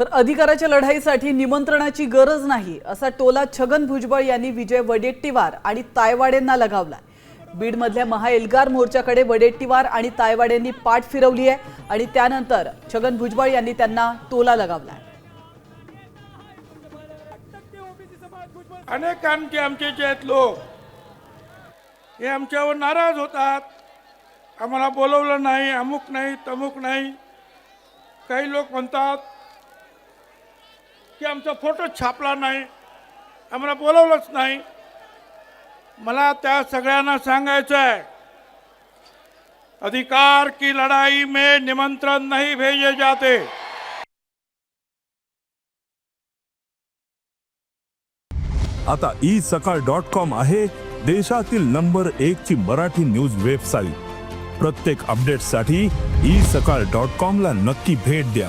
तर अधिकाराच्या लढाईसाठी निमंत्रणाची गरज नाही असा टोला छगन भुजबळ यांनी विजय वडेट्टीवार आणि तायवाडेंना लगावलाय। बीडमधल्या महाएल्गार मोर्चाकडे वडेट्टीवार आणि तायवाडेंनी पाठ फिरवली आहे आणि त्यानंतर छगन भुजबळ यांनी त्यांना टोला लगावलाय। अनेकांचे आमचे जे आहेत लोक हे आमच्यावर नाराज होतात, आम्हाला बोलवलं नाही, अमुक नाही तमुक नाही। काही लोक म्हणतात की आमचा फोटो छापला नाही, आम्हाला बोलवलंच नाही। मला त्या सगळ्यांना सांगायचं आहे, अधिकार की लड़ाई में निमंत्रण नहीं भेजे जाते। आता isakal.com आहे देशातील नंबर 1 ची मराठी न्यूज वेबसाईट। प्रत्येक अपडेटसाठी isakal.com ला नक्की भेट द्या।